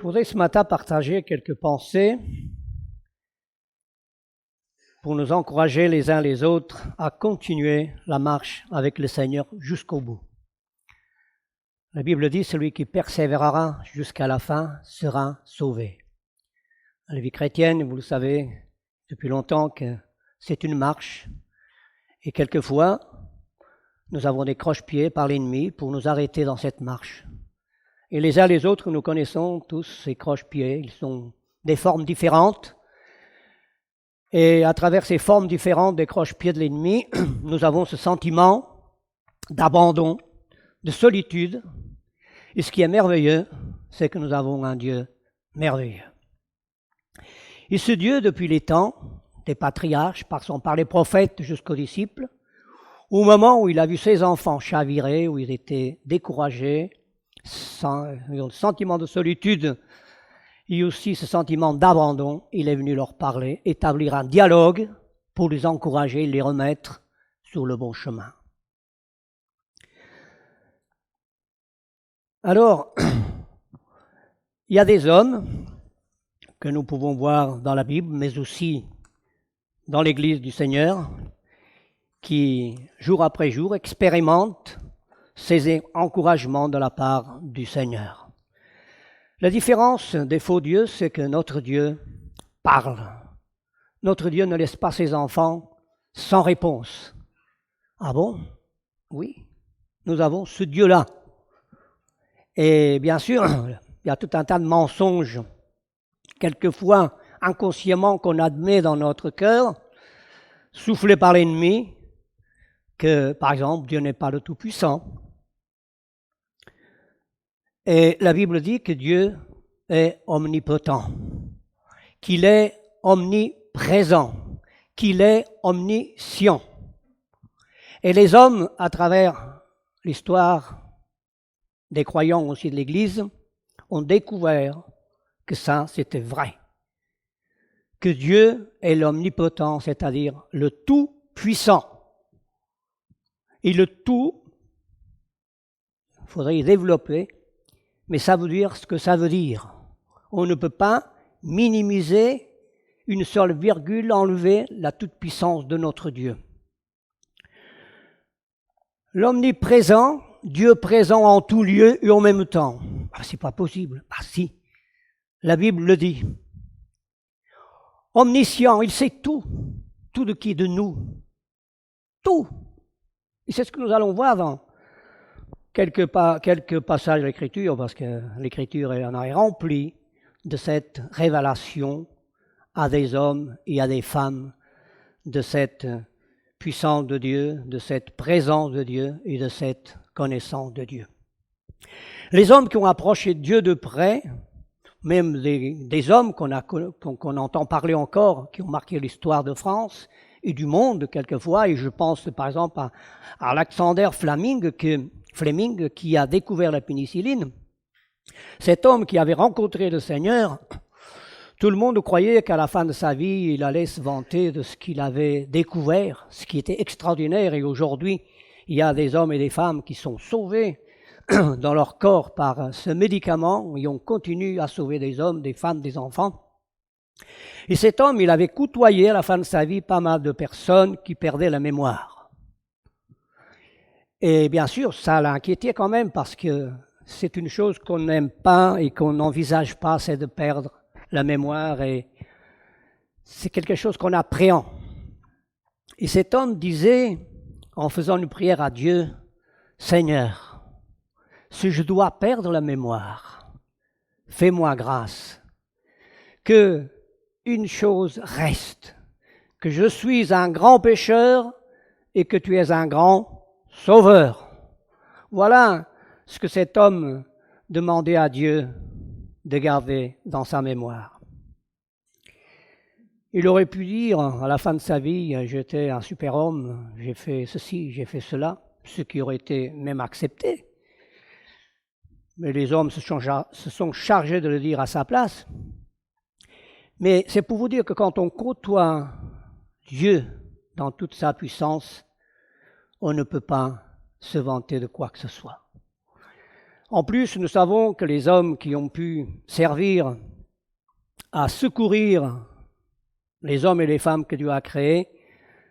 voudrais ce matin partager quelques pensées pour nous encourager les uns les autres à continuer la marche avec le Seigneur jusqu'au bout. La Bible dit, celui qui persévérera jusqu'à la fin sera sauvé. La vie chrétienne, vous le savez depuis longtemps que c'est une marche et quelquefois nous avons des croche-pieds par l'ennemi pour nous arrêter dans cette marche. Et les uns les autres, nous connaissons tous ces croche-pieds, ils sont des formes différentes. Et à travers ces formes différentes des croche-pieds de l'ennemi, nous avons ce sentiment d'abandon, de solitude. Et ce qui est merveilleux, c'est que nous avons un Dieu merveilleux. Et ce Dieu, depuis les temps des patriarches, passant par les prophètes jusqu'aux disciples, au moment où il a vu ses enfants chavirer, où ils étaient découragés, ils ont le sentiment de solitude et aussi ce sentiment d'abandon, il est venu leur parler, établir un dialogue pour les encourager, les remettre sur le bon chemin. Alors, il y a des hommes que nous pouvons voir dans la Bible, mais aussi dans l'Église du Seigneur, qui, jour après jour, expérimentent ces encouragements de la part du Seigneur. La différence des faux dieux, c'est que notre Dieu parle. Notre Dieu ne laisse pas ses enfants sans réponse. Ah bon? Oui, nous avons ce Dieu-là. Et bien sûr, il y a tout un tas de mensonges, quelquefois inconsciemment qu'on admet dans notre cœur, soufflés par l'ennemi, que par exemple Dieu n'est pas le Tout-Puissant. Et la Bible dit que Dieu est omnipotent, qu'il est omniprésent, qu'il est omniscient. Et les hommes, à travers l'histoire des croyants aussi de l'Église, ont découvert que ça, c'était vrai. Que Dieu est l'omnipotent, c'est-à-dire le tout-puissant. Et le tout, il faudrait y développer, mais ça veut dire ce que ça veut dire. On ne peut pas minimiser une seule virgule, enlever la toute-puissance de notre Dieu. L'omniprésent, Dieu présent en tout lieu et en même temps. Ah, c'est pas possible. Ah si, la Bible le dit. Omniscient, il sait tout. Tout de qui? De nous. Tout. Et c'est ce que nous allons voir dans quelques passages de l'Écriture, parce que l'Écriture en est remplie de cette révélation à des hommes et à des femmes, de cette puissance de Dieu, de cette présence de Dieu et de cette connaissance de Dieu. Les hommes qui ont approché Dieu de près, même des hommes qu'on entend parler encore, qui ont marqué l'histoire de France et du monde quelquefois, et je pense par exemple à Alexander Fleming qui a découvert la pénicilline. Cet homme qui avait rencontré le Seigneur, tout le monde croyait qu'à la fin de sa vie, il allait se vanter de ce qu'il avait découvert, ce qui était extraordinaire. Et aujourd'hui, il y a des hommes et des femmes qui sont sauvés dans leur corps par ce médicament et on continue à sauver des hommes, des femmes, des enfants. Et cet homme, il avait côtoyé à la fin de sa vie pas mal de personnes qui perdaient la mémoire. Et bien sûr, ça l'inquiétait quand même parce que c'est une chose qu'on n'aime pas et qu'on n'envisage pas, c'est de perdre la mémoire et c'est quelque chose qu'on appréhende. Et cet homme disait, en faisant une prière à Dieu, « Seigneur, si je dois perdre la mémoire, fais-moi grâce, que une chose reste, que je suis un grand pécheur et que tu es un grand sauveur. » Voilà ce que cet homme demandait à Dieu de garder dans sa mémoire. Il aurait pu dire à la fin de sa vie, j'étais un super-homme, j'ai fait ceci, j'ai fait cela, ce qui aurait été même accepté. Mais les hommes se sont chargés de le dire à sa place. Mais c'est pour vous dire que quand on côtoie Dieu dans toute sa puissance, on ne peut pas se vanter de quoi que ce soit. En plus, nous savons que les hommes qui ont pu servir à secourir les hommes et les femmes que Dieu a créés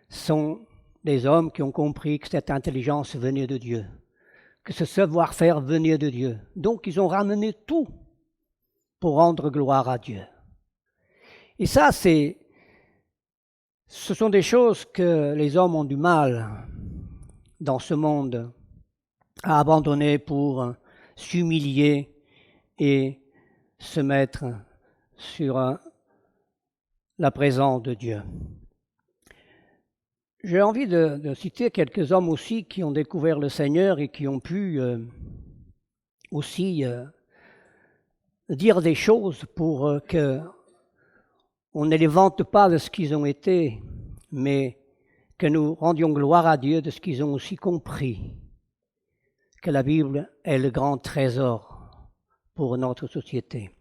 sont des hommes qui ont compris que cette intelligence venait de Dieu, que ce savoir-faire venait de Dieu. Donc, ils ont ramené tout pour rendre gloire à Dieu. Et ça, ce sont des choses que les hommes ont du mal dans ce monde à abandonner pour s'humilier et se mettre sur la présence de Dieu. J'ai envie de citer quelques hommes aussi qui ont découvert le Seigneur et qui ont pu aussi dire des choses pour que on ne les vante pas de ce qu'ils ont été, mais que nous rendions gloire à Dieu de ce qu'ils ont aussi compris, que la Bible est le grand trésor pour notre société.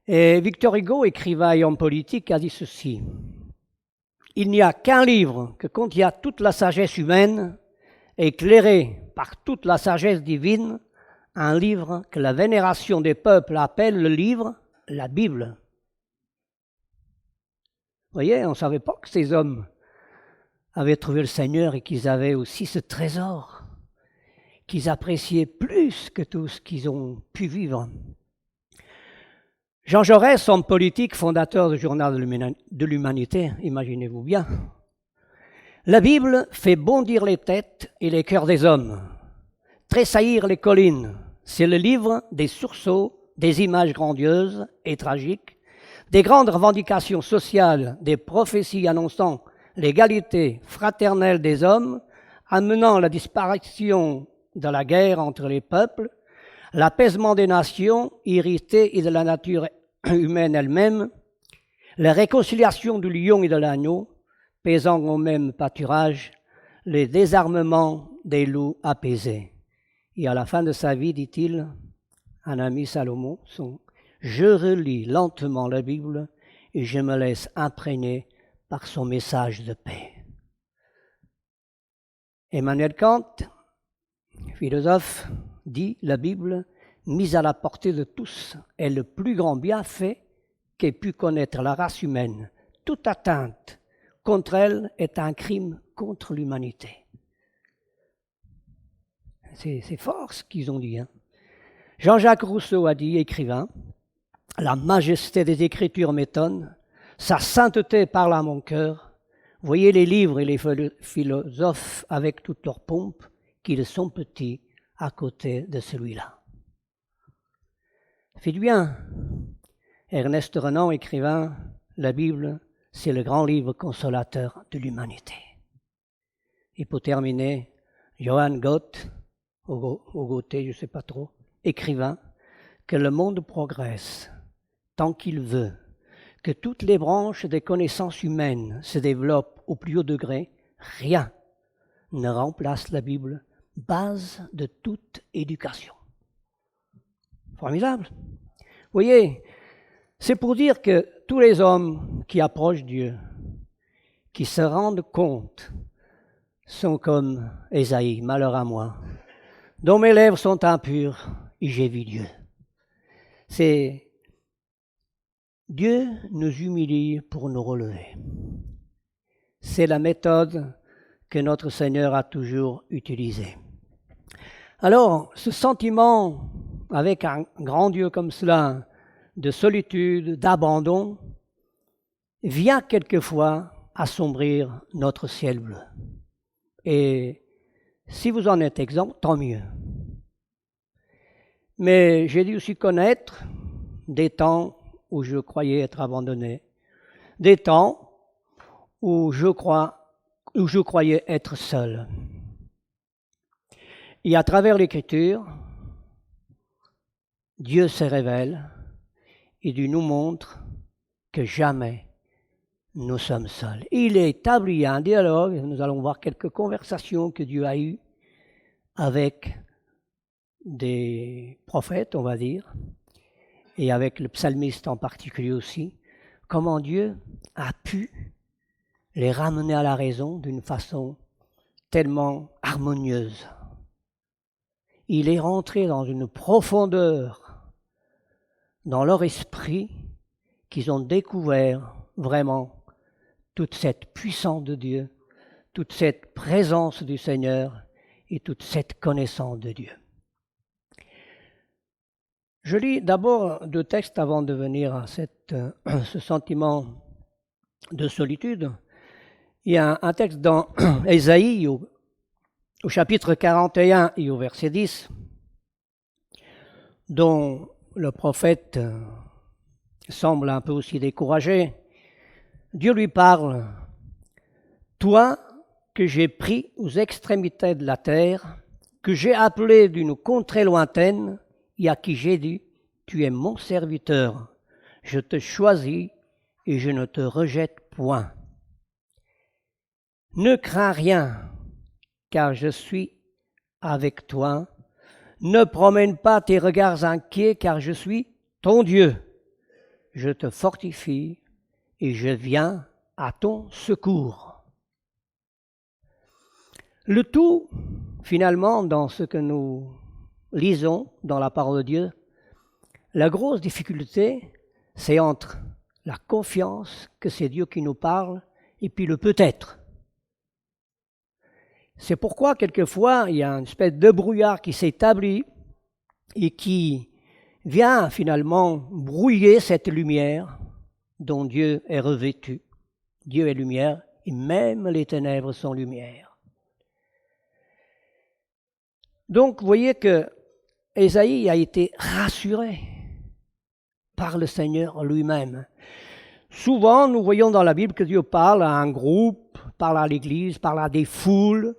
Et Victor Hugo, écrivain et homme politique, a dit ceci: « Il n'y a qu'un livre que contient toute la sagesse humaine, éclairé par toute la sagesse divine, un livre que la vénération des peuples appelle le livre, la Bible. » Vous voyez, on ne savait pas que ces hommes avaient trouvé le Seigneur et qu'ils avaient aussi ce trésor, qu'ils appréciaient plus que tout ce qu'ils ont pu vivre. Jean Jaurès, homme politique, fondateur du Journal de l'Humanité, imaginez-vous bien. La Bible fait bondir les têtes et les cœurs des hommes, tressaillir les collines. C'est le livre des sursauts, des images grandioses et tragiques, des grandes revendications sociales, des prophéties annonçant l'égalité fraternelle des hommes, amenant la disparition de la guerre entre les peuples, l'apaisement des nations irritées et de la nature humaine elle-même, la réconciliation du lion et de l'agneau, pesant au même pâturage, le désarmement des loups apaisés. Et à la fin de sa vie, dit-il, un ami Salomon, je relis lentement la Bible et je me laisse imprégner par son message de paix. Emmanuel Kant, philosophe, dit la Bible, mise à la portée de tous, est le plus grand bienfait qu'ait pu connaître la race humaine. Toute atteinte contre elle est un crime contre l'humanité. C'est fort ce qu'ils ont dit. Hein. Jean-Jacques Rousseau a dit, écrivain, « La majesté des Écritures m'étonne, sa sainteté parle à mon cœur. Voyez les livres et les philosophes avec toute leur pompe, qu'ils sont petits à côté de celui-là. » Faites bien. Ernest Renan, écrivain, la Bible, c'est le grand livre consolateur de l'humanité. Et pour terminer, Johann Goethe, ou Goethe, je ne sais pas trop, écrivain, que le monde progresse tant qu'il veut, que toutes les branches des connaissances humaines se développent au plus haut degré, rien ne remplace la Bible, base de toute éducation. Formidable. Vous voyez, c'est pour dire que tous les hommes qui approchent Dieu, qui se rendent compte, sont comme Ésaïe, malheur à moi, dont mes lèvres sont impures et j'ai vu Dieu. C'est Dieu nous humilie pour nous relever. C'est la méthode que notre Seigneur a toujours utilisée. Alors, ce sentiment, avec un grand Dieu comme cela, de solitude, d'abandon, vient quelquefois assombrir notre ciel bleu. Et si vous en êtes exempt, tant mieux. Mais j'ai dû aussi connaître des temps où je croyais être abandonné, des temps où je croyais être seul. Et à travers l'Écriture, Dieu se révèle et Dieu nous montre que jamais nous sommes seuls. Il a établi un dialogue, nous allons voir quelques conversations que Dieu a eues avec des prophètes, on va dire, et avec le psalmiste en particulier aussi, comment Dieu a pu les ramener à la raison d'une façon tellement harmonieuse. il est rentré dans une profondeur dans leur esprit qu'ils ont découvert vraiment toute cette puissance de Dieu, toute cette présence du Seigneur et toute cette connaissance de Dieu. Je lis d'abord deux textes avant de venir à ce sentiment de solitude. Il y a un texte dans Ésaïe au chapitre 41 et au verset 10, dont le prophète semble un peu aussi découragé. Dieu lui parle. « Toi que j'ai pris aux extrémités de la terre, que j'ai appelé d'une contrée lointaine, et à qui j'ai dit, tu es mon serviteur, je te choisis et je ne te rejette point. Ne crains rien, car je suis avec toi. Ne promène pas tes regards inquiets, car je suis ton Dieu. Je te fortifie et je viens à ton secours. » Le tout, finalement, dans ce que nous lisons dans la parole de Dieu, la grosse difficulté, c'est entre la confiance que c'est Dieu qui nous parle et puis le peut-être. C'est pourquoi, quelquefois, il y a une espèce de brouillard qui s'établit et qui vient finalement brouiller cette lumière dont Dieu est revêtu. Dieu est lumière et même les ténèbres sont lumière. Donc, vous voyez que Ésaïe a été rassuré par le Seigneur lui-même. Souvent, nous voyons dans la Bible que Dieu parle à un groupe, parle à l'Église, parle à des foules.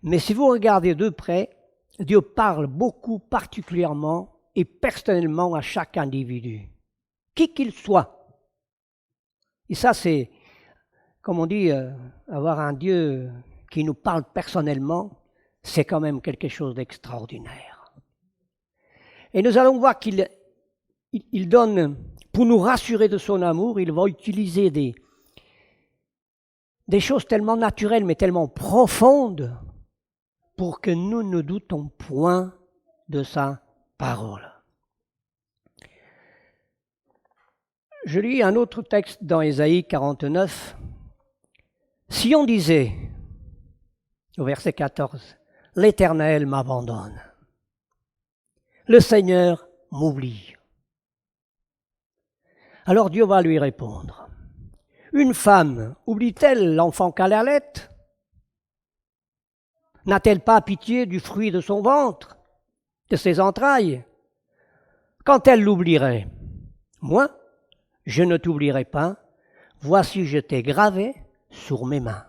Mais si vous regardez de près, Dieu parle beaucoup particulièrement et personnellement à chaque individu, qui qu'il soit. Et ça, c'est, comme on dit, avoir un Dieu qui nous parle personnellement, c'est quand même quelque chose d'extraordinaire. Et nous allons voir qu'il donne, pour nous rassurer de son amour, il va utiliser des choses tellement naturelles mais tellement profondes pour que nous ne doutons point de sa parole. Je lis un autre texte dans Ésaïe 49. Si on disait, au verset 14, « L'Éternel m'abandonne, le Seigneur m'oublie », alors Dieu va lui répondre. Une femme oublie-t-elle l'enfant qu'elle allait? N'a-t-elle pas pitié du fruit de son ventre, de ses entrailles? Quand elle l'oublierait, moi, je ne t'oublierai pas, voici je t'ai gravé sur mes mains.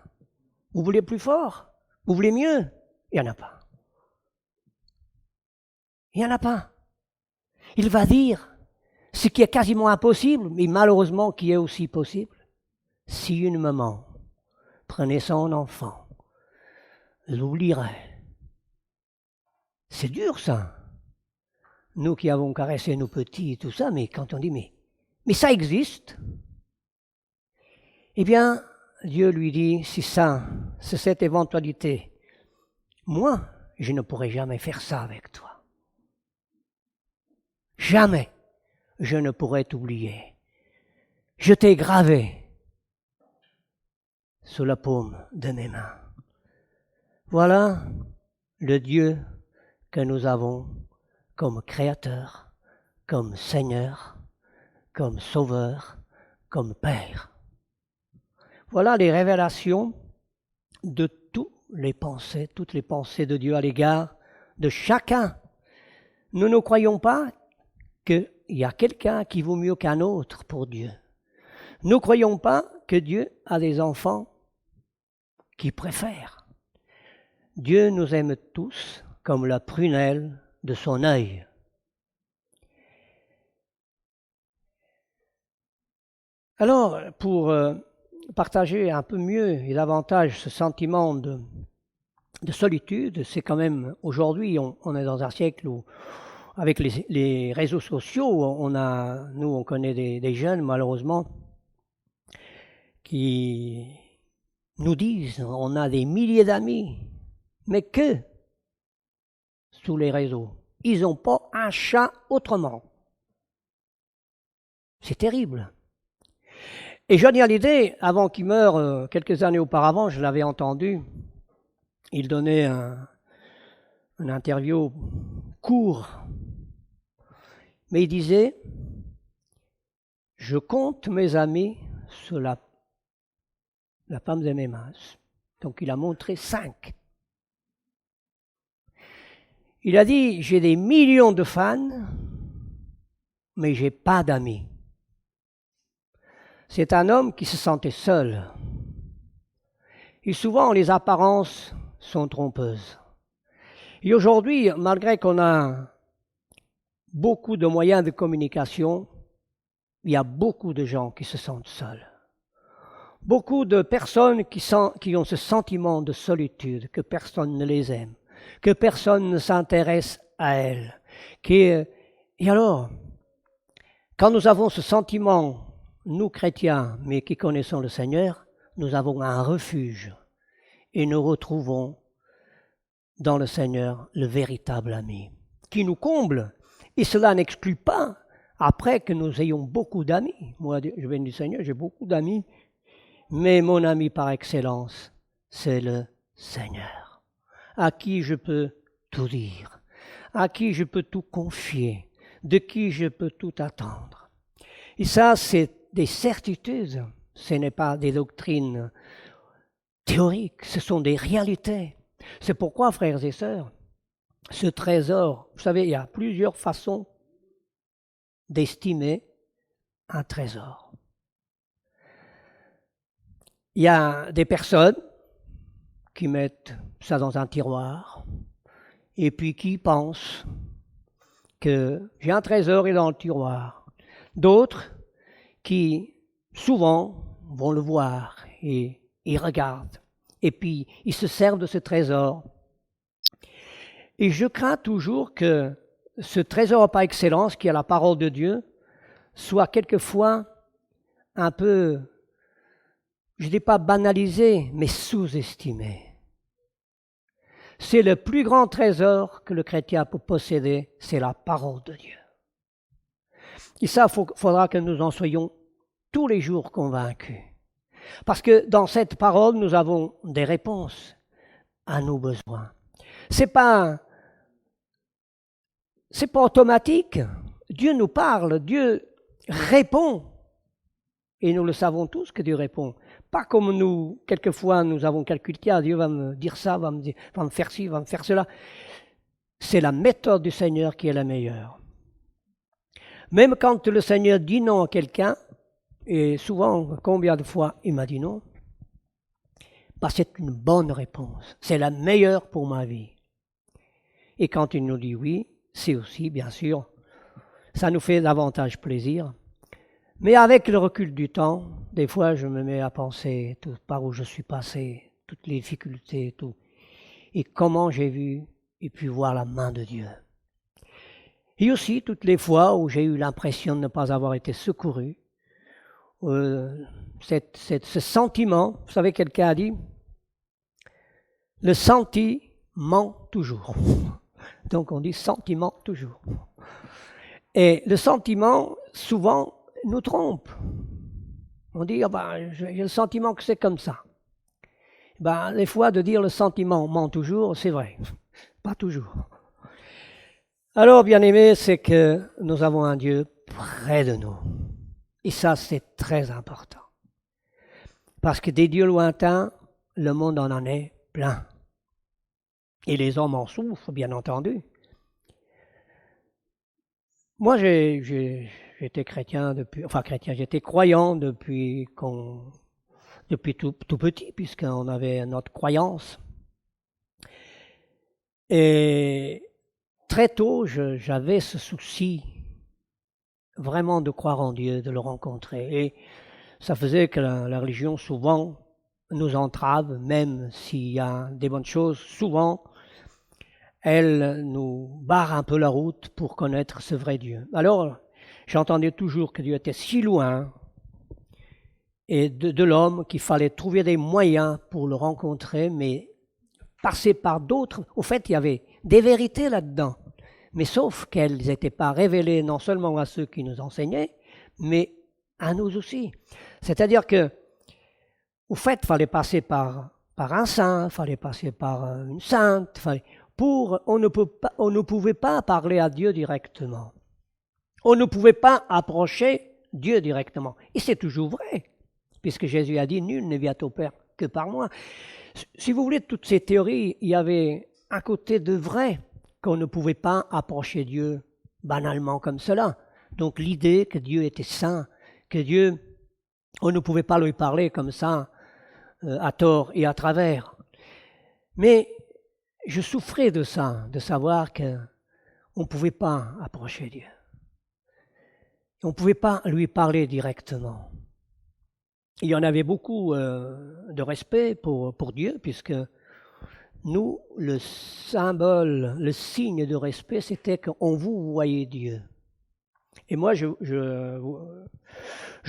Vous voulez plus fort? Vous voulez mieux? Il n'y en a pas. Il n'y en a pas. Il va dire ce qui est quasiment impossible, mais malheureusement qui est aussi possible. Si une maman prenait son enfant, l'oublierait. C'est dur ça. Nous qui avons caressé nos petits et tout ça, mais quand on dit mais ça existe, eh bien Dieu lui dit, si ça, c'est cette éventualité, moi, je ne pourrai jamais faire ça avec toi. Jamais je ne pourrai t'oublier. Je t'ai gravé sous la paume de mes mains. Voilà le Dieu que nous avons comme Créateur, comme Seigneur, comme Sauveur, comme Père. Voilà les révélations de toutes les pensées de Dieu à l'égard de chacun. Nous ne croyons pas qu'il y a quelqu'un qui vaut mieux qu'un autre pour Dieu. Nous ne croyons pas que Dieu a des enfants qu'il préfère. Dieu nous aime tous comme la prunelle de son œil. Alors, pour partager un peu mieux et davantage ce sentiment de solitude, c'est quand même, aujourd'hui, on est dans un siècle où, avec les réseaux sociaux, on connaît des jeunes, malheureusement, qui nous disent, on a des milliers d'amis, mais que sous les réseaux. Ils n'ont pas un chat autrement. C'est terrible. Et Johnny Hallyday, avant qu'il meure, quelques années auparavant, je l'avais entendu, il donnait une interview court, mais il disait « Je compte mes amis sur la palme de mes mains ». Donc il a montré 5. Il a dit « J'ai des millions de fans, mais j'ai pas d'amis ». C'est un homme qui se sentait seul. Et souvent, les apparences sont trompeuses. Et aujourd'hui, malgré qu'on a beaucoup de moyens de communication, il y a beaucoup de gens qui se sentent seuls. Beaucoup de personnes qui ont ce sentiment de solitude, que personne ne les aime, que personne ne s'intéresse à elles. Et alors, quand nous avons ce sentiment, nous chrétiens, mais qui connaissons le Seigneur, nous avons un refuge et nous retrouvons dans le Seigneur le véritable ami qui nous comble. Et cela n'exclut pas après que nous ayons beaucoup d'amis. Moi, je viens du Seigneur, j'ai beaucoup d'amis, mais mon ami par excellence, c'est le Seigneur, à qui je peux tout dire, à qui je peux tout confier, de qui je peux tout attendre. Et ça, c'est des certitudes, ce n'est pas des doctrines théoriques, ce sont des réalités. C'est pourquoi, frères et sœurs, ce trésor, vous savez, il y a plusieurs façons d'estimer un trésor. Il y a des personnes qui mettent ça dans un tiroir et puis qui pensent que j'ai un trésor et dans le tiroir. D'autres qui souvent vont le voir et ils regardent et puis ils se servent de ce trésor. Et je crains toujours que ce trésor par excellence, qui est la parole de Dieu, soit quelquefois un peu, je ne dis pas banalisé, mais sous-estimé. C'est le plus grand trésor que le chrétien peut posséder, c'est la parole de Dieu. Et ça, faudra que nous en soyons tous les jours convaincus. Parce que dans cette parole, nous avons des réponses à nos besoins. C'est pas automatique. Dieu nous parle, Dieu répond. Et nous le savons tous que Dieu répond. Pas comme nous, quelquefois, nous avons calculé, tiens, Dieu va me dire ça, va me faire ci, va me faire cela. C'est la méthode du Seigneur qui est la meilleure. Même quand le Seigneur dit non à quelqu'un, et souvent, combien de fois il m'a dit non, c'est une bonne réponse. C'est la meilleure pour ma vie. Et quand il nous dit oui, c'est aussi, bien sûr, ça nous fait davantage plaisir. Mais avec le recul du temps, des fois, je me mets à penser tout par où je suis passé, toutes les difficultés, tout, et comment j'ai vu et pu voir la main de Dieu. Et aussi toutes les fois où j'ai eu l'impression de ne pas avoir été secouru, ce sentiment, vous savez, quelqu'un a dit, le senti ment toujours. Donc on dit sentiment toujours. Et le sentiment, souvent, nous trompe. On dit, j'ai le sentiment que c'est comme ça. Les fois de dire le sentiment ment toujours, c'est vrai. Pas toujours. Alors, bien aimé, c'est que nous avons un Dieu près de nous. Et ça, c'est très important. Parce que des dieux lointains, le monde en est plein. Et les hommes en souffrent, bien entendu. Moi, j'étais chrétien j'étais croyant depuis tout petit, puisqu'on avait notre croyance. Et très tôt, j'avais ce souci vraiment de croire en Dieu, de le rencontrer. Et ça faisait que la religion, souvent, nous entrave, même s'il y a des bonnes choses, souvent, elle nous barre un peu la route pour connaître ce vrai Dieu. Alors, j'entendais toujours que Dieu était si loin et de l'homme qu'il fallait trouver des moyens pour le rencontrer, mais passer par d'autres. Au fait, il y avait des vérités là-dedans. Mais sauf qu'elles n'étaient pas révélées non seulement à ceux qui nous enseignaient, mais à nous aussi. C'est-à-dire que, au fait, il fallait passer par un saint, il fallait passer par une sainte, on ne pouvait pas parler à Dieu directement. On ne pouvait pas approcher Dieu directement. Et c'est toujours vrai, puisque Jésus a dit « Nul ne vient au Père que par moi ». Si vous voulez, toutes ces théories, il y avait un côté de vrai, qu'on ne pouvait pas approcher Dieu banalement comme cela. Donc l'idée que Dieu était saint, que Dieu, on ne pouvait pas lui parler comme ça, à tort et à travers. Mais je souffrais de ça, de savoir qu'on ne pouvait pas approcher Dieu. On ne pouvait pas lui parler directement. Il y en avait beaucoup de respect pour Dieu, puisque nous, le symbole, le signe de respect, c'était qu'on vous voyait Dieu. Et moi, je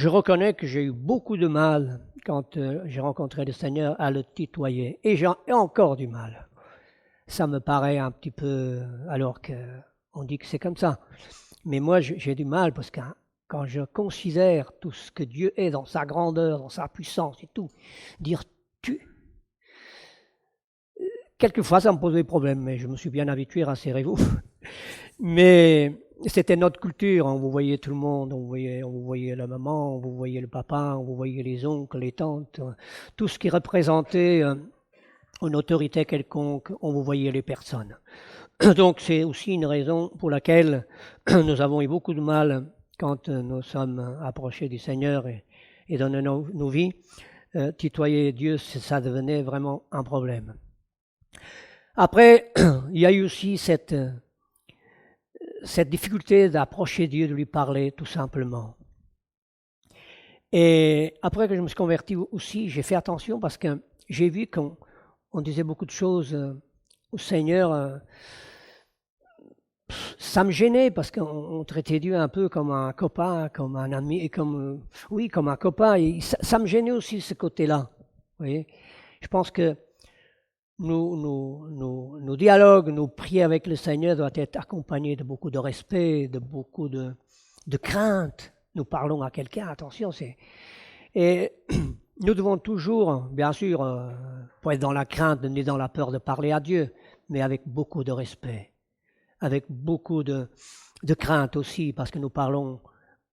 reconnais que j'ai eu beaucoup de mal quand j'ai rencontré le Seigneur à le tutoyer. Et j'ai encore du mal. Ça me paraît un petit peu, alors qu'on dit que c'est comme ça. Mais moi, j'ai du mal parce que quand je considère tout ce que Dieu est dans sa grandeur, dans sa puissance et tout, dire tu. Quelquefois, ça me posait problème, mais je me suis bien habitué, rassurez-vous. Mais c'était notre culture, on vous voyait tout le monde, on vous voyait la maman, on vous voyait le papa, on vous voyait les oncles, les tantes, tout ce qui représentait une autorité quelconque, on vous voyait les personnes. Donc c'est aussi une raison pour laquelle nous avons eu beaucoup de mal quand nous sommes approchés du Seigneur et dans nos vies. Tutoyer Dieu, ça devenait vraiment un problème. Après, il y a eu aussi cette difficulté d'approcher Dieu, de lui parler tout simplement. Et après que je me suis converti aussi, j'ai fait attention parce que j'ai vu qu'on disait beaucoup de choses au Seigneur. Ça me gênait parce qu'on traitait Dieu un peu comme un copain, comme un ami, et comme un copain. Et ça me gênait aussi ce côté-là. Vous voyez, je pense que nos dialogues, nos prières avec le Seigneur doivent être accompagnés de beaucoup de respect, de beaucoup de crainte. Nous parlons à quelqu'un, attention, et nous devons toujours, bien sûr, pas être dans la crainte ni dans la peur de parler à Dieu, mais avec beaucoup de respect, avec beaucoup de crainte aussi, parce que nous parlons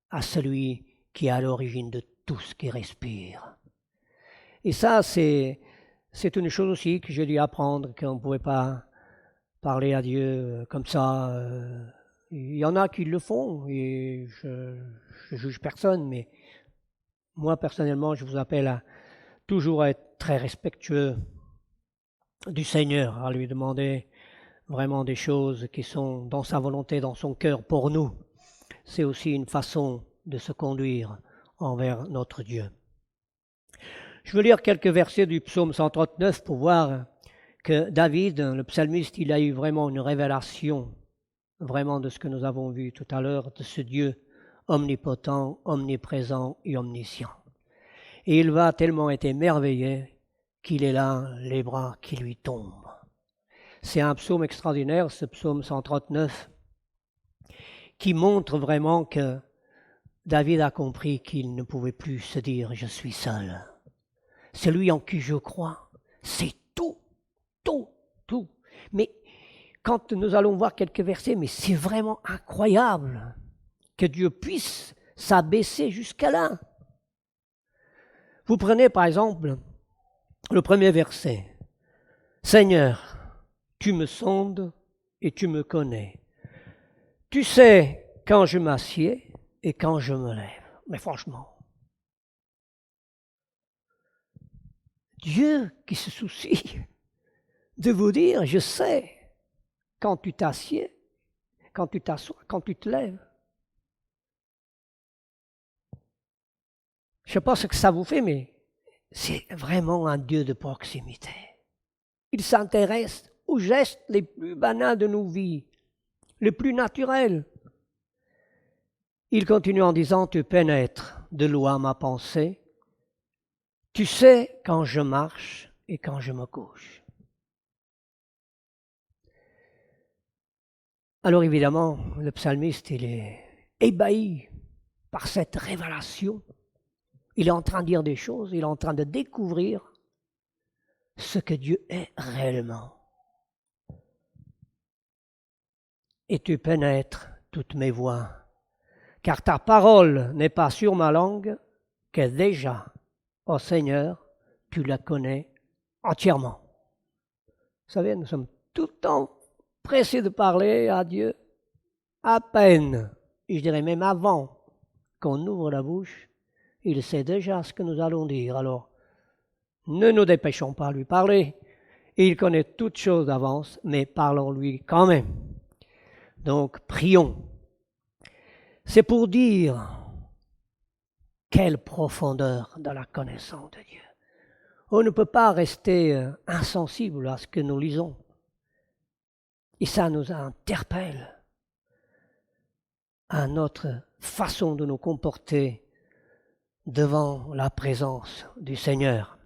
à celui qui est à l'origine de tout ce qui respire. Et ça, c'est une chose aussi que j'ai dû apprendre, qu'on ne pouvait pas parler à Dieu comme ça. Il y en a qui le font, et je juge personne, mais moi, personnellement, je vous appelle à toujours être très respectueux du Seigneur, à lui demander vraiment des choses qui sont dans sa volonté, dans son cœur pour nous. C'est aussi une façon de se conduire envers notre Dieu. Je veux lire quelques versets du psaume 139 pour voir que David, le psalmiste, il a eu vraiment une révélation, vraiment de ce que nous avons vu tout à l'heure, de ce Dieu omnipotent, omniprésent et omniscient. Et il va tellement être émerveillé qu'il est là, les bras qui lui tombent. C'est un psaume extraordinaire, ce psaume 139, qui montre vraiment que David a compris qu'il ne pouvait plus se dire « je suis seul ». Celui en qui je crois, c'est tout, tout, tout. Mais quand nous allons voir quelques versets, mais c'est vraiment incroyable que Dieu puisse s'abaisser jusqu'à là. Vous prenez par exemple le premier verset. « Seigneur, tu me sondes et tu me connais. Tu sais quand je m'assieds et quand je me lève. » Mais franchement, Dieu qui se soucie de vous dire, je sais quand tu t'assieds, quand tu t'assois, quand tu te lèves. Je ne sais pas ce que ça vous fait, mais c'est vraiment un Dieu de proximité. Il s'intéresse aux gestes les plus banals de nos vies, les plus naturels. Il continue en disant, tu pénètres de loin ma pensée, tu sais quand je marche et quand je me couche. Alors évidemment, le psalmiste, il est ébahi par cette révélation. Il est en train de dire des choses, il est en train de découvrir ce que Dieu est réellement. Et tu pénètres toutes mes voies, car ta parole n'est pas sur ma langue, que déjà, ô Seigneur, tu la connais entièrement. Vous savez, nous sommes tout le temps pressés de parler à Dieu, à peine, et je dirais même avant qu'on ouvre la bouche, il sait déjà ce que nous allons dire. Alors, ne nous dépêchons pas à lui parler. Il connaît toutes choses d'avance, mais parlons-lui quand même. Donc, prions. C'est pour dire quelle profondeur dans la connaissance de Dieu. On ne peut pas rester insensible à ce que nous lisons. Et ça nous interpelle à notre façon de nous comporter devant la présence du Seigneur.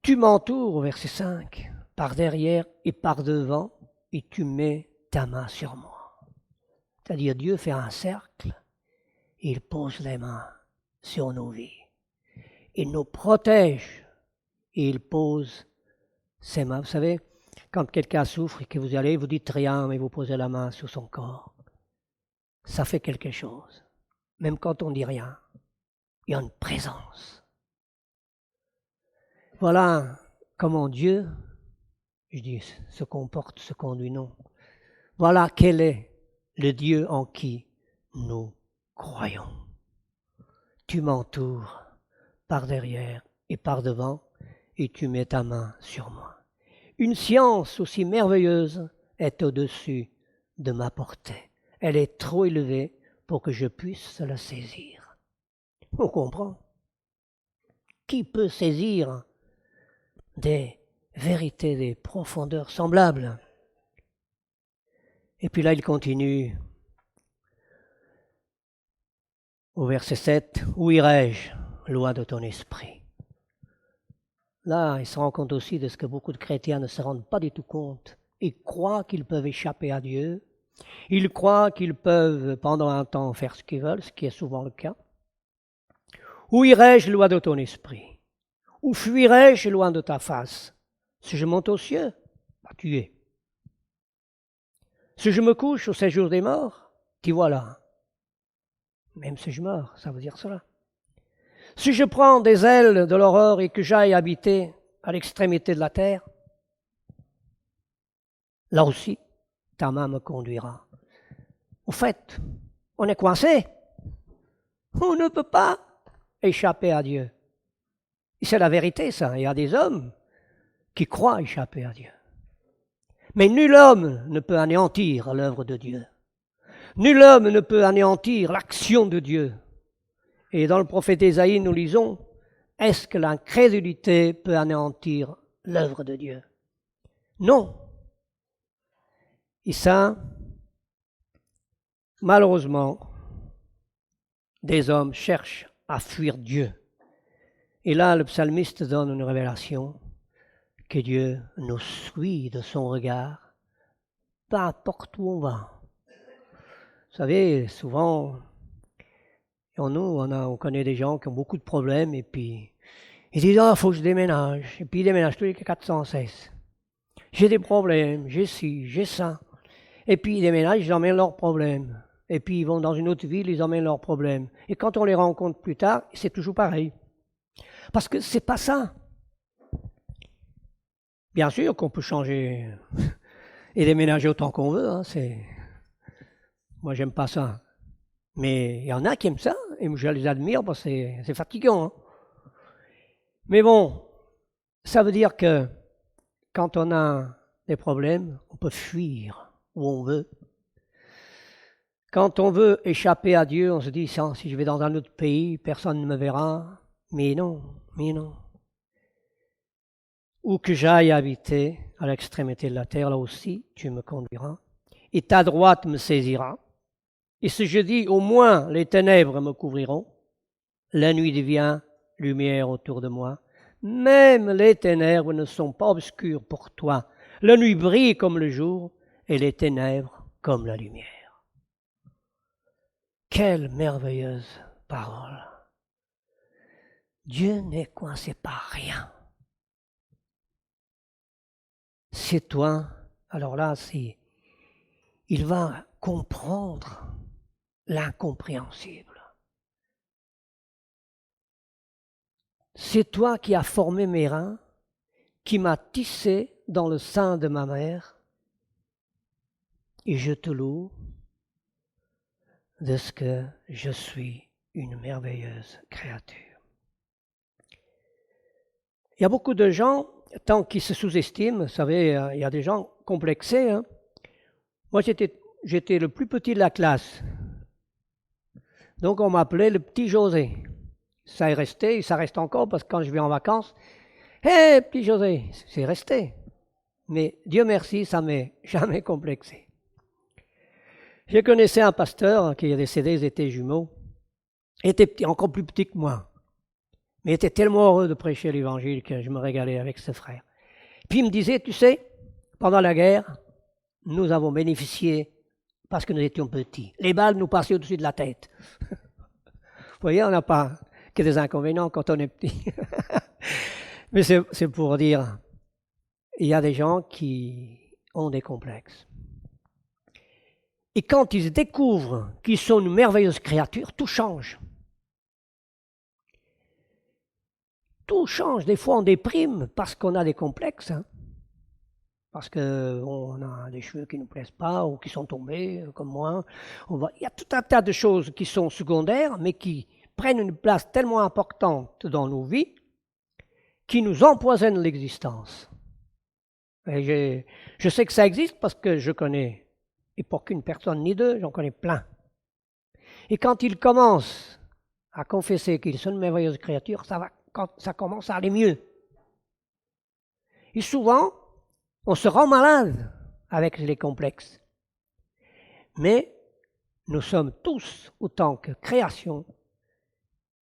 Tu m'entoures, verset 5, par derrière et par devant, et tu mets ta main sur moi. C'est-à-dire Dieu fait un cercle, et il pose les mains sur nos vies. Il nous protège, et il pose ses mains. Vous savez, quand quelqu'un souffre et que vous allez, vous dites rien, mais vous posez la main sur son corps, ça fait quelque chose. Même quand on ne dit rien, il y a une présence. Voilà comment Dieu, je dis, se comporte, se conduit, non. Voilà quel est le Dieu en qui nous croyons. Tu m'entoures par derrière et par devant, et tu mets ta main sur moi. Une science aussi merveilleuse est au-dessus de ma portée. Elle est trop élevée pour que je puisse la saisir. On comprend. Qui peut saisir des vérités, des profondeurs semblables? Et puis là, il continue au verset 7, « Où irai-je, loin de ton esprit ?» Là, il se rend compte aussi de ce que beaucoup de chrétiens ne se rendent pas du tout compte. Ils croient qu'ils peuvent échapper à Dieu. Ils croient qu'ils peuvent, pendant un temps, faire ce qu'ils veulent, ce qui est souvent le cas. Où irai-je loin de ton esprit? Où fuirai-je loin de ta face? Si je monte aux cieux, bah, tu y es. Si je me couche au séjour des morts, t'y voilà. Même si je meurs, ça veut dire cela. Si je prends des ailes de l'aurore et que j'aille habiter à l'extrémité de la terre, là aussi, ta main me conduira. Au fait, on est coincé. On ne peut pas échapper à Dieu. Et c'est la vérité, ça. Il y a des hommes qui croient échapper à Dieu. Mais nul homme ne peut anéantir l'œuvre de Dieu. Nul homme ne peut anéantir l'action de Dieu. Et dans le prophète Ésaïe, nous lisons, « Est-ce que l'incrédulité peut anéantir l'œuvre de Dieu ?» Non. Et ça, malheureusement, des hommes cherchent à fuir Dieu. Et là, le psalmiste donne une révélation que Dieu nous suit de son regard, peu importe où on va. Vous savez, souvent, on connaît des gens qui ont beaucoup de problèmes et puis ils disent « Ah, il faut que je déménage ». Et puis ils déménagent tous les 416. J'ai des problèmes, j'ai ci, j'ai ça. Et puis ils déménagent, ils emmènent leurs problèmes. Et puis ils vont dans une autre ville, ils emmènent leurs problèmes. Et quand on les rencontre plus tard, c'est toujours pareil. Parce que c'est pas ça. Bien sûr qu'on peut changer et déménager autant qu'on veut. Hein, moi, j'aime pas ça. Mais il y en a qui aiment ça, et je les admire parce que c'est fatigant. Hein. Mais bon, ça veut dire que quand on a des problèmes, on peut fuir où on veut. Quand on veut échapper à Dieu, on se dit, si je vais dans un autre pays, personne ne me verra. Mais non. Où que j'aille habiter, à l'extrémité de la terre, là aussi, tu me conduiras. Et ta droite me saisira. Et si je dis, au moins les ténèbres me couvriront, la nuit devient lumière autour de moi. Même les ténèbres ne sont pas obscures pour toi. La nuit brille comme le jour, et les ténèbres comme la lumière. Quelle merveilleuse parole! Dieu n'est coincé par rien. C'est toi, alors là, il va comprendre l'incompréhensible. C'est toi qui as formé mes reins, qui m'as tissé dans le sein de ma mère, et je te loue de ce que je suis une merveilleuse créature. Il y a beaucoup de gens, tant qu'ils se sous-estiment, vous savez, il y a des gens complexés. Hein. Moi, j'étais le plus petit de la classe. Donc, on m'appelait le petit José. Ça est resté, et ça reste encore, parce que quand je vais en vacances, « Hé, petit José !» C'est resté. Mais Dieu merci, ça ne m'est jamais complexé. Je connaissais un pasteur qui est décédé, ils étaient jumeaux. Il était petit, encore plus petit que moi. Mais il était tellement heureux de prêcher l'évangile que je me régalais avec ce frère. Puis il me disait, tu sais, pendant la guerre, nous avons bénéficié parce que nous étions petits. Les balles nous passaient au-dessus de la tête. Vous voyez, on n'a pas que des inconvénients quand on est petit. Mais c'est pour dire, il y a des gens qui ont des complexes. Et quand ils découvrent qu'ils sont une merveilleuse créature, tout change. Tout change. Des fois, on déprime parce qu'on a des complexes. Hein. Parce qu'on a des cheveux qui ne nous plaisent pas ou qui sont tombés, comme moi. Il y a tout un tas de choses qui sont secondaires, mais qui prennent une place tellement importante dans nos vies, qui nous empoisonnent l'existence. Et je sais que ça existe parce que je connais, et pour qu'une personne ni deux, j'en connais plein. Et quand ils commencent à confesser qu'ils sont une merveilleuse créature, quand ça commence à aller mieux. Et souvent, on se rend malade avec les complexes. Mais nous sommes tous, autant que création,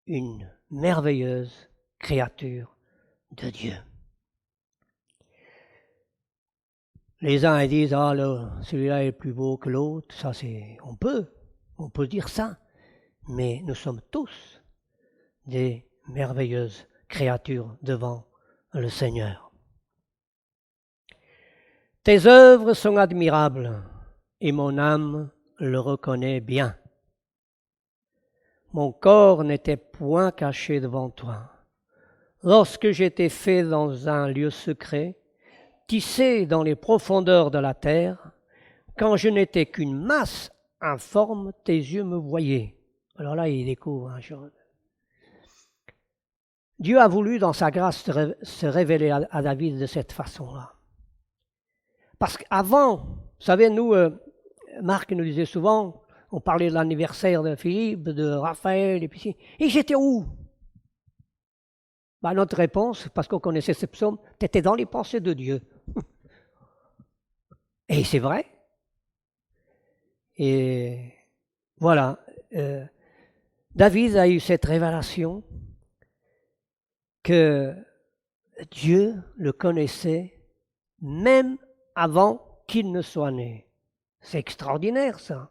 une merveilleuse créature de Dieu. Les uns ils disent, ah là, celui-là est plus beau que l'autre, ça c'est, on peut dire ça, mais nous sommes tous des merveilleuses créatures devant le Seigneur. Tes œuvres sont admirables et mon âme le reconnaît bien. Mon corps n'était point caché devant toi. Lorsque j'étais fait dans un lieu secret, tissé dans les profondeurs de la terre, quand je n'étais qu'une masse informe, tes yeux me voyaient. Alors là, il découvre une chose. Dieu a voulu, dans sa grâce, se révéler à David de cette façon-là. Parce qu'avant, vous savez, nous, Marc nous disait souvent, on parlait de l'anniversaire de Philippe, de Raphaël, et puis et j'étais où? Notre réponse, parce qu'on connaissait ce psaume, t'étais dans les pensées de Dieu. Et c'est vrai. Et voilà, David a eu cette révélation que Dieu le connaissait même avant qu'il ne soit né. C'est extraordinaire ça.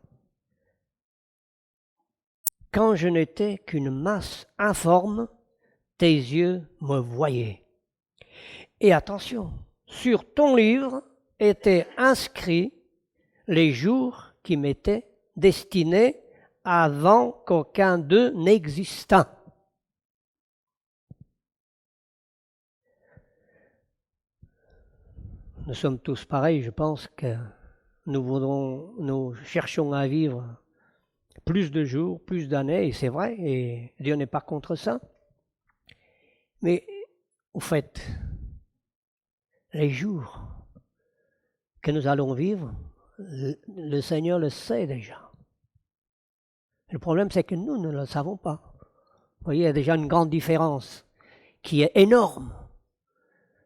Quand je n'étais qu'une masse informe, tes yeux me voyaient. Et attention, sur ton livre étaient inscrits les jours qui m'étaient destinés avant qu'aucun d'eux n'existât. Nous sommes tous pareils, je pense que nous cherchons à vivre plus de jours, plus d'années, et c'est vrai, et Dieu n'est pas contre ça. Mais au fait, les jours que nous allons vivre, le Seigneur le sait déjà. Le problème, c'est que nous ne le savons pas. Vous voyez, il y a déjà une grande différence qui est énorme.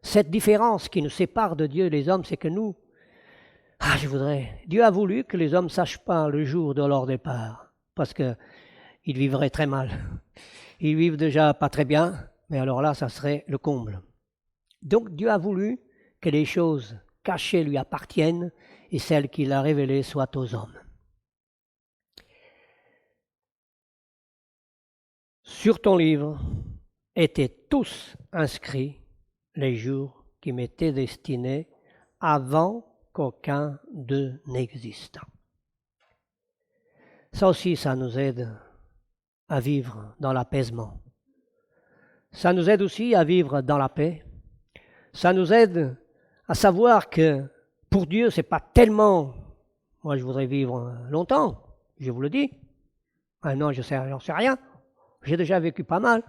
Cette différence qui nous sépare de Dieu et les hommes, c'est que nous, Dieu a voulu que les hommes ne sachent pas le jour de leur départ, parce qu'ils vivraient très mal. Ils vivent déjà pas très bien, mais alors là, ça serait le comble. Donc Dieu a voulu que les choses cachées lui appartiennent et celle qu'il a révélée soit aux hommes. Sur ton livre étaient tous inscrits les jours qui m'étaient destinés avant qu'aucun d'eux n'existe. Ça aussi, ça nous aide à vivre dans l'apaisement. Ça nous aide aussi à vivre dans la paix. Ça nous aide à savoir que pour Dieu, c'est pas tellement, moi je voudrais vivre longtemps, je vous le dis. Ah non, j'en sais rien. J'ai déjà vécu pas mal.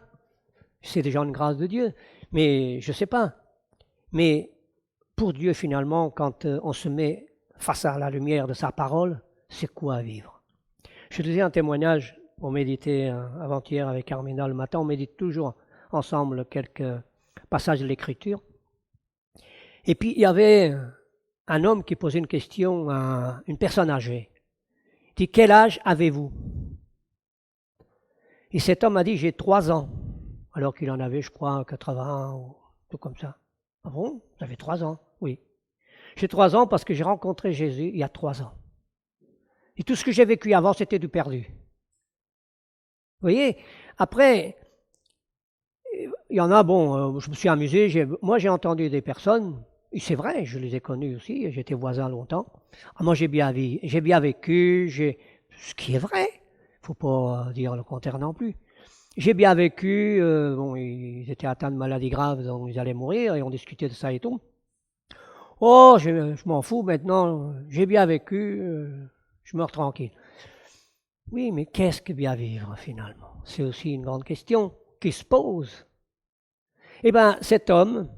C'est déjà une grâce de Dieu. Mais je sais pas. Mais pour Dieu, finalement, quand on se met face à la lumière de sa parole, c'est quoi vivre? Je te disais un témoignage, on méditait avant-hier avec Armina le matin, on médite toujours ensemble quelques passages de l'Écriture. Et puis il y avait un homme qui posait une question à une personne âgée. Il dit, quel âge avez-vous? Et cet homme a dit, j'ai 3 ans. Alors qu'il en avait, je crois, 80 ou tout comme ça. Ah bon? Vous avez 3 ans? Oui. J'ai 3 ans parce que j'ai rencontré Jésus il y a 3 ans. Et tout ce que j'ai vécu avant, c'était du perdu. Vous voyez? Après, il y en a, bon, je me suis amusé. Moi, j'ai entendu des personnes, et c'est vrai, je les ai connues aussi, j'étais voisin longtemps. Ah, moi, j'ai bien vécu, ce qui est vrai. Il ne faut pas dire le contraire non plus. J'ai bien vécu, bon, ils étaient atteints de maladies graves, donc ils allaient mourir, et on discutait de ça et tout. Oh, je m'en fous maintenant, j'ai bien vécu, je meurs tranquille. Oui, mais qu'est-ce que bien vivre finalement? C'est aussi une grande question qui se pose. Eh bien, cet homme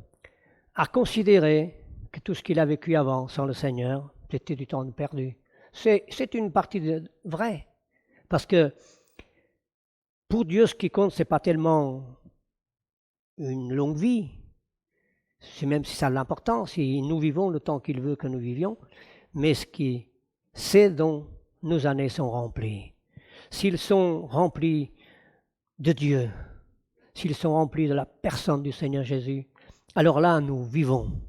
a considéré que tout ce qu'il a vécu avant sans le Seigneur, c'était du temps perdu. C'est une partie vraie, parce que pour Dieu, ce qui compte, c'est pas tellement une longue vie, c'est même si ça a l'importance, si nous vivons le temps qu'il veut que nous vivions, mais c'est dont nos années sont remplies. S'ils sont remplis de Dieu, s'ils sont remplis de la personne du Seigneur Jésus, alors là, nous vivons,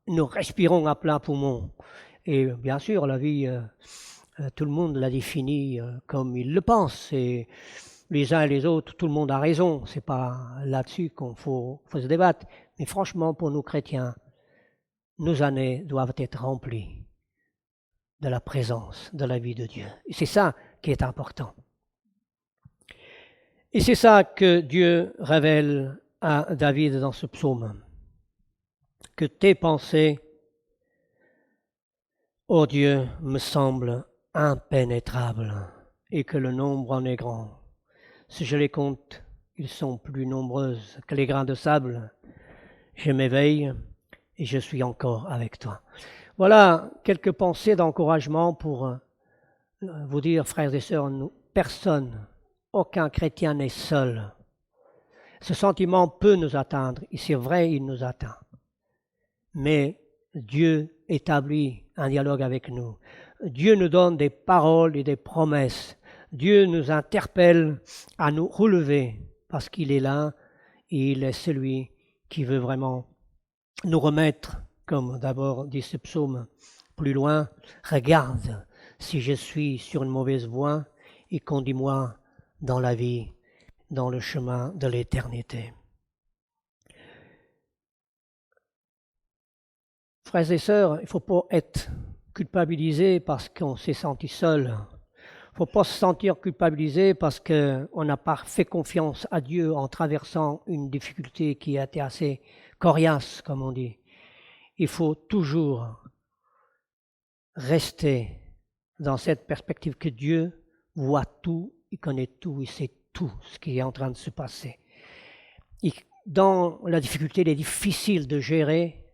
nous respirons à plein poumon. Et bien sûr, la vie, tout le monde la définit comme il le pense. Et les uns et les autres, tout le monde a raison. C'est pas là-dessus qu'on faut se débattre. Mais franchement, pour nous chrétiens, nos années doivent être remplies de la présence, de la vie de Dieu. Et c'est ça qui est important. Et c'est ça que Dieu révèle à David dans ce psaume. Que tes pensées, ô Dieu, me semblent impénétrables et que le nombre en est grand. Si je les compte, ils sont plus nombreuses que les grains de sable. Je m'éveille et je suis encore avec toi. Voilà quelques pensées d'encouragement pour vous dire, frères et sœurs, personne, aucun chrétien n'est seul. Ce sentiment peut nous atteindre, et c'est vrai, il nous atteint. Mais Dieu établit un dialogue avec nous. Dieu nous donne des paroles et des promesses. Dieu nous interpelle à nous relever parce qu'il est là et il est celui qui veut vraiment nous remettre, comme d'abord dit ce psaume plus loin, regarde si je suis sur une mauvaise voie et conduis-moi dans la vie, dans le chemin de l'éternité. Frères et sœurs, il ne faut pas être culpabilisé parce qu'on s'est senti seul. Il ne faut pas se sentir culpabilisé parce qu'on n'a pas fait confiance à Dieu en traversant une difficulté qui a été assez coriace, comme on dit. Il faut toujours rester dans cette perspective que Dieu voit tout, il connaît tout, il sait tout ce qui est en train de se passer. Et dans la difficulté, il est difficile de gérer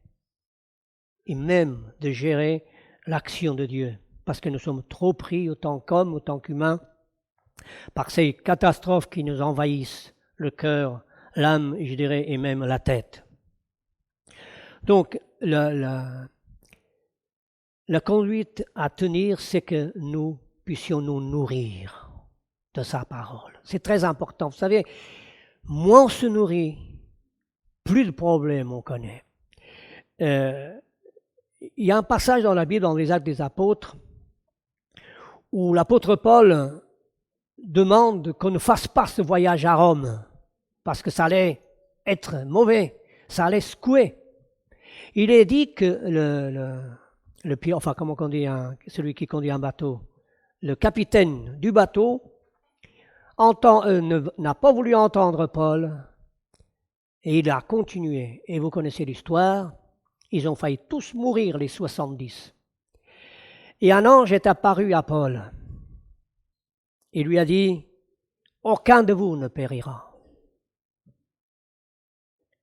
et même de gérer l'action de Dieu, parce que nous sommes trop pris, autant qu'hommes, autant qu'humains, par ces catastrophes qui nous envahissent le cœur, l'âme, je dirais, et même la tête. Donc, la conduite à tenir, c'est que nous puissions nous nourrir de sa parole. C'est très important. Vous savez, moins on se nourrit, plus de problèmes on connaît. il y a un passage dans la Bible, dans les Actes des Apôtres, où l'apôtre Paul demande qu'on ne fasse pas ce voyage à Rome, parce que ça allait être mauvais, ça allait secouer. Il est dit que le pilote, enfin comment on dit, celui qui conduit un bateau, le capitaine du bateau n'a pas voulu entendre Paul et il a continué. Et vous connaissez l'histoire, ils ont failli tous mourir, les 70. Et un ange est apparu à Paul. Il lui a dit, aucun de vous ne périra.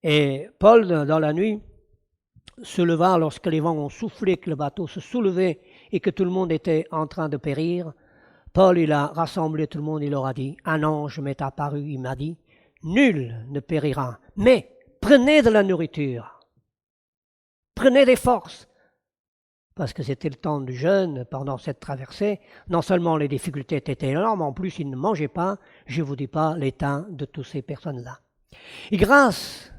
Et Paul, dans la nuit, se leva lorsque les vents ont soufflé, que le bateau se soulevait et que tout le monde était en train de périr. Paul, il a rassemblé tout le monde, il leur a dit, un ange m'est apparu, il m'a dit, nul ne périra, mais prenez de la nourriture, prenez des forces, parce que c'était le temps du jeûne pendant cette traversée. Non seulement les difficultés étaient énormes, en plus ils ne mangeaient pas, je ne vous dis pas l'état de toutes ces personnes-là. Et grâce,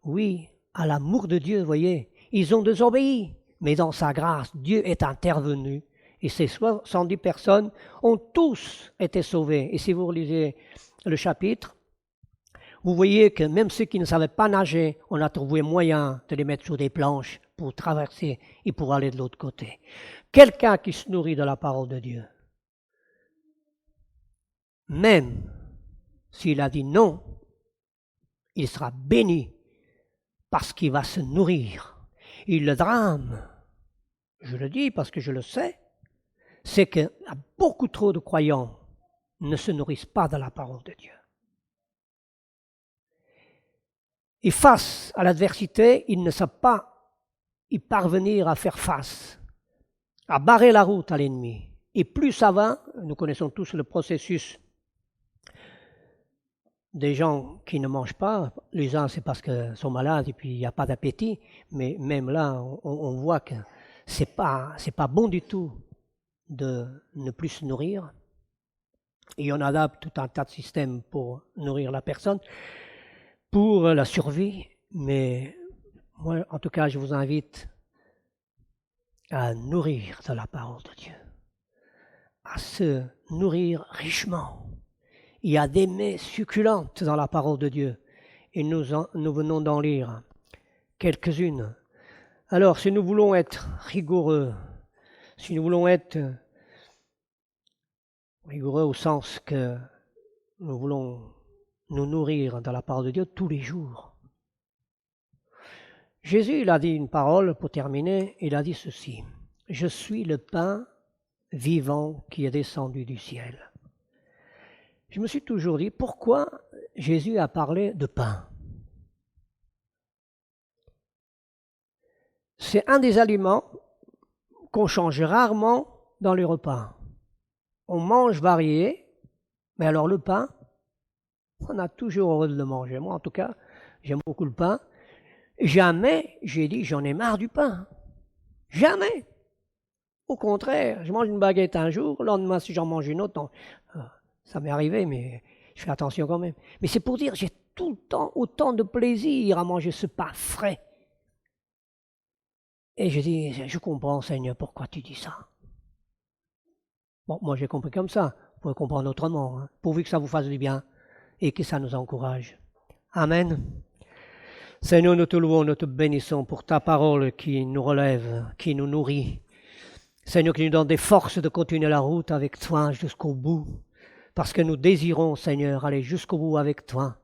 oui, à l'amour de Dieu, voyez, ils ont désobéi, mais dans sa grâce, Dieu est intervenu. Et ces 70 personnes ont tous été sauvées. Et si vous relisez le chapitre, vous voyez que même ceux qui ne savaient pas nager, on a trouvé moyen de les mettre sur des planches pour traverser et pour aller de l'autre côté. Quelqu'un qui se nourrit de la parole de Dieu, même s'il a dit non, il sera béni parce qu'il va se nourrir. Et le drame, je le dis parce que je le sais, c'est que beaucoup trop de croyants ne se nourrissent pas de la parole de Dieu. Et face à l'adversité, ils ne savent pas y parvenir à faire face, à barrer la route à l'ennemi. Et plus ça va, nous connaissons tous le processus des gens qui ne mangent pas. Les uns, c'est parce qu'ils sont malades et puis il n'y a pas d'appétit. Mais même là, on voit que c'est pas bon du tout de ne plus se nourrir. Et on adapte tout un tas de systèmes pour nourrir la personne, pour la survie. Mais moi, en tout cas, je vous invite à nourrir de la parole de Dieu, à se nourrir richement. Il y a des mets succulentes dans la parole de Dieu et nous venons d'en lire quelques-unes. Alors, si nous voulons être rigoureux, si nous voulons être rigoureux au sens que nous voulons nous nourrir de la parole de Dieu tous les jours. Jésus, il a dit une parole pour terminer, il a dit ceci, « Je suis le pain vivant qui est descendu du ciel. » Je me suis toujours dit, pourquoi Jésus a parlé de pain? C'est un des aliments qu'on change rarement dans les repas. On mange varié, mais alors le pain, on a toujours heureux de le manger. Moi, en tout cas, j'aime beaucoup le pain. Jamais j'ai dit, j'en ai marre du pain. Jamais. Au contraire, je mange une baguette un jour, le lendemain, si j'en mange une autre, ça m'est arrivé, mais je fais attention quand même. Mais c'est pour dire, j'ai tout le temps autant de plaisir à manger ce pain frais. Et je dis, je comprends, Seigneur, pourquoi tu dis ça. Bon, moi j'ai compris comme ça, vous pouvez comprendre autrement, hein, pourvu que ça vous fasse du bien et que ça nous encourage. Amen. Seigneur, nous te louons, nous te bénissons pour ta parole qui nous relève, qui nous nourrit. Seigneur, qui nous donne des forces de continuer la route avec toi jusqu'au bout, parce que nous désirons, Seigneur, aller jusqu'au bout avec toi.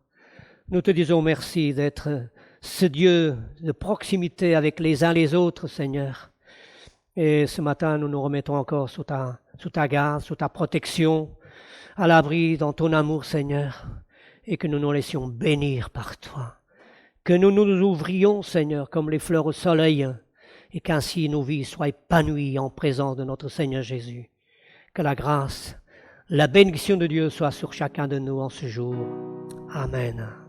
Nous te disons merci d'être ce Dieu de proximité avec les uns les autres, Seigneur. Et ce matin, nous nous remettons encore sous ta garde, sous ta protection, à l'abri dans ton amour, Seigneur, et que nous nous laissions bénir par toi. Que nous nous ouvrions, Seigneur, comme les fleurs au soleil, et qu'ainsi nos vies soient épanouies en présence de notre Seigneur Jésus. Que la grâce, la bénédiction de Dieu soit sur chacun de nous en ce jour. Amen.